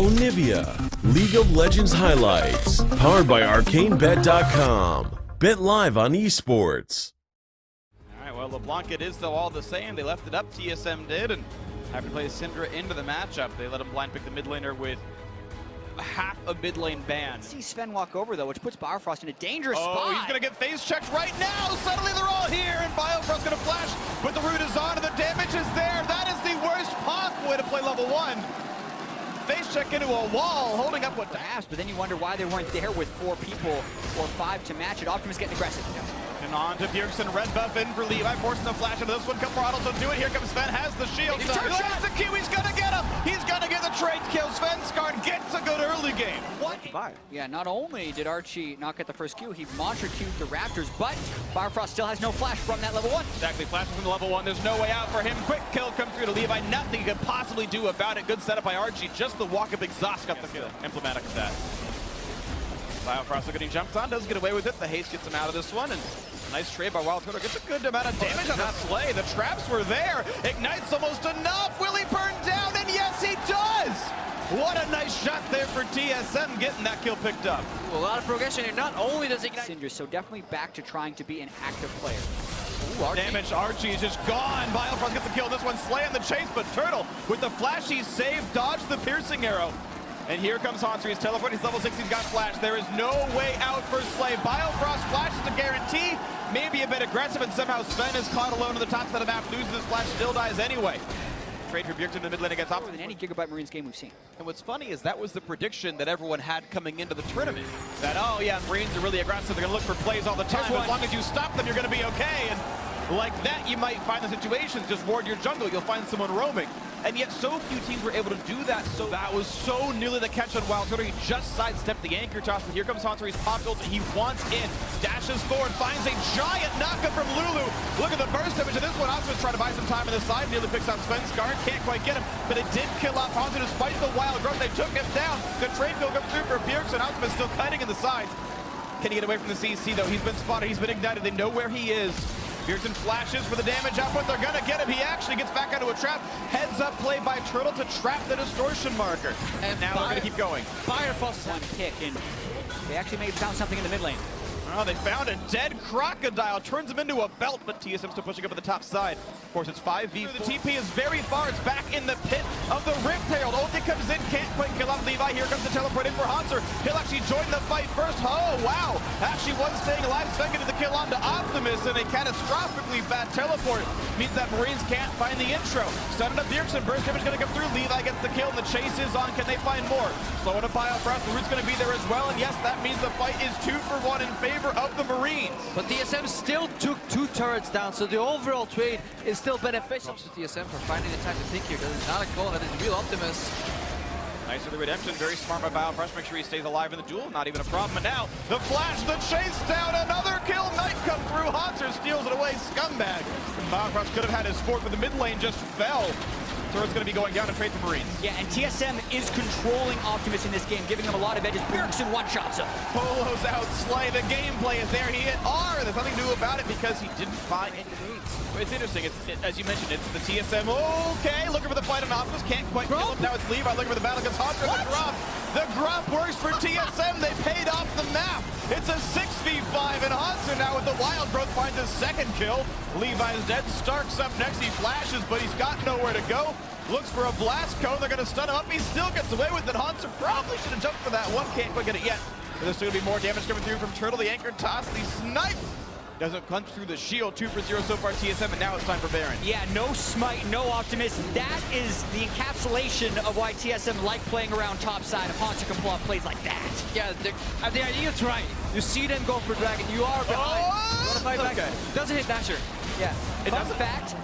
Onivia, League of Legends highlights, powered by ArcaneBet.com. Bet live on esports. All right, well, LeBlanc it is though all the same. They left it up, TSM did, and having to play Syndra into the matchup. They let him blind pick the mid laner with half a mid lane ban. See Sven walk over though, which puts Bifrost in a dangerous spot. Oh, he's gonna get face checked right now. Suddenly they're all here, and Bifrost's gonna flash, but the root is on, and the damage is there. That is the worst possible way to play level 1. Face check into a wall, holding up what Perhaps, but then you wonder why they weren't there with 4 people or 5 to match it. Optimus getting aggressive. And on to Bjergsen, red buff in for Levi, forcing the flash into this one. Couple Ronalds will do it. Here comes Sven, has the shield. He's the Q, he's gonna get him. He's gonna get the trade kill. Svenskard gets a good early game. What? Yeah, not only did Archie not get the first Q, he monster Q'd the Raptors, but Bifrost still has no flash from that level 1. Exactly, flashes from the level 1. There's no way out for him. Quick kill comes through to Levi. Nothing he could possibly do about it. Good setup by Archie. Just the walk-up exhaust got the kill. Emblematic of that. Bifrost getting jumped on, does get away with it. The haste gets him out of this one, and nice trade by Wild Turtle. Gets a good amount of damage on that play. The traps were there. Ignite's almost enough. Will he burn down? And yes, he does! What a nice shot there for TSM, getting that kill picked up. A lot of progression, and not only does Ignite... Syndra, so definitely back to trying to be an active player. Ooh, Archie. Damage, Archie is just gone. Bifrost gets the kill. This one slaying the chase, but Turtle, with the flashy save, dodged the piercing arrow. And here comes Hanser, he's teleporting, he's level 6, he's got flash. There is no way out for Slay. Biofrost flash is a guarantee, maybe a bit aggressive, and somehow Sven is caught alone on the top side of the map, loses his flash, still dies anyway. Trade for Bjergsen in the mid lane against Optimus. Than any Gigabyte Marines game we've seen. And what's funny is that was the prediction that everyone had coming into the tournament. That, oh yeah, Marines are really aggressive, they're gonna look for plays all the time. As long as you stop them, you're gonna be okay. And like that, you might find the situations, just ward your jungle, you'll find someone roaming. And yet so few teams were able to do that, so that was so nearly the catch on Wild Turtle. He just sidestepped the anchor toss, but here comes Hanser, he's popped ult, he wants in. Dashes forward, finds a giant knockup from Lulu. Look at the burst damage of this one. Optimus trying to buy some time on the side, nearly picks out Svenskard, can't quite get him, but it did kill off Hanser despite the wild growth. They took him down. The trade kill comes through for Bjergsen. Optimus still cutting in the sides. Can he get away from the CC though? He's been spotted, he's been ignited, they know where he is. Bjergsen flashes for the damage output. They're gonna get him. He actually gets back out of a trap. Heads up play by Turtle to trap the distortion marker. And now they're gonna keep going. Bifrost one kick, and they actually may have found something in the mid lane. Oh, they found a dead crocodile. Turns him into a belt, but TSM still pushing up at the top side. Of course, it's 5v4. The TP is very far. It's back in the pit of the Rift Herald. Ulti comes in, can't quite kill off Levi. Here comes the teleport in for Hanser. He'll actually join the fight first. Oh, wow. Actually, one staying alive. Sven getting the kill onto Optimus, and a catastrophically bad teleport means that Marines can't find the intro. Stunning up Bjergsen. Burst damage going to come through. Levi gets the kill, and the chase is on. Can they find more? Slowing up Bifrost. The root's going to be there as well, and yes, that means the fight is 2 for 1 in favor of the Marines. But TSM still took 2 turrets down, so the overall trade is still beneficial to TSM for finding the time to think here. That is not a call, that is real Optimus. Nice for the redemption, very smart by Bifrost. Make sure he stays alive in the duel, not even a problem. And now, the flash, the chase down, another kill. Knight come through, Hanser steals it away, scumbag. Bifrost could have had his fort, but the mid lane just fell. Turret's going to be going down to trade for Marines. Yeah, and TSM is controlling Optimus in this game, giving him a lot of edges. Bjergsen one-shots him. Polo's out, Slay, the gameplay is there. He hit R, there's nothing new about it because he didn't find any leads. It's interesting, as you mentioned, it's the TSM. Okay, looking for the fight on Optimus, can't quite kill him. Now it's Levi looking for the battle against Hanser. The drop. The drop works for TSM, they paid off the map. It's a 6v5, and Hanser now with the wild growth finds his second kill. Levi's dead, Stark's up next, he flashes, but he's got nowhere to go. Looks for a blast cone, they're gonna stun him up, he still gets away with it. Hanser probably should have jumped for that one, can't quite get it yet. But there's still gonna be more damage coming through from Turtle, the anchor toss, the snipe. Doesn't punch through the shield, 2 for 0 so far TSM, and now it's time for Baron. Yeah, no smite, no Optimus. That is the encapsulation of why TSM like playing around top side. If Hanser can pull off plays like that. Yeah, the idea is right. You see them go for Dragon, you are behind. You want to fight back? Okay. Doesn't hit Dasher. Yeah, It fun doesn't. fact,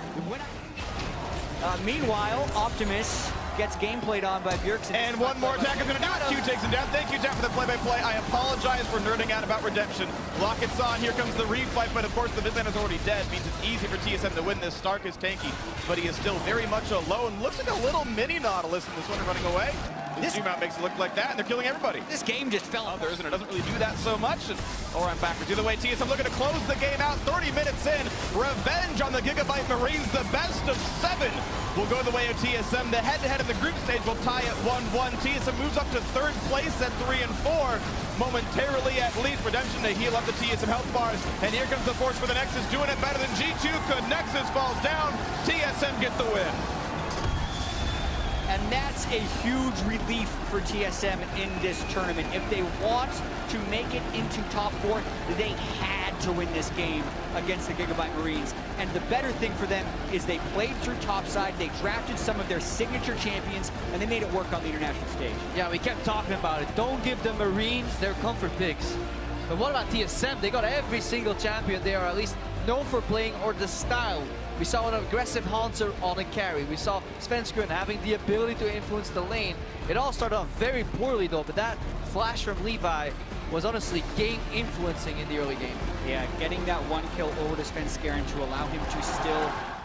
meanwhile, Optimus gets game played on by Bjergsen. And one more attack is going to do it. Q takes him down. Thank you, Jeff, for the play-by-play. I apologize for nerding out about Redemption. Locket's on. Here comes the refight, but of course the mid laner is already dead. Means it's easy for TSM to win this. Stark is tanky, but he is still very much alone. Looks like a little mini Nautilus in this one running away. The zoom out makes it look like that, and they're killing everybody. This game just fell Others, and it doesn't really do that so much. And I'm backwards. Either way, TSM looking to close the game out. 30 minutes in. Revenge on the Gigabyte Marines. The best of 7 will go the way of TSM. The head-to-head of the group stage will tie at 1-1. TSM moves up to third place at 3 and 4. Momentarily at least, Redemption to heal up the TSM health bars. And here comes the force for the Nexus, doing it better than G2 could. Nexus falls down, TSM get the win. And that's a huge relief for TSM in this tournament. If they want to make it into top 4, they had to win this game against the Gigabyte Marines. And the better thing for them is they played through topside, they drafted some of their signature champions, and they made it work on the international stage. Yeah, we kept talking about it. Don't give the Marines their comfort picks. But what about TSM? They got every single champion they are at least known for playing, or the style. We saw an aggressive Haunter on a carry. We saw Svenskeren having the ability to influence the lane. It all started off very poorly though, but that flash from Levi was honestly game influencing in the early game. Yeah, getting that one kill over to Svenskeren to allow him to still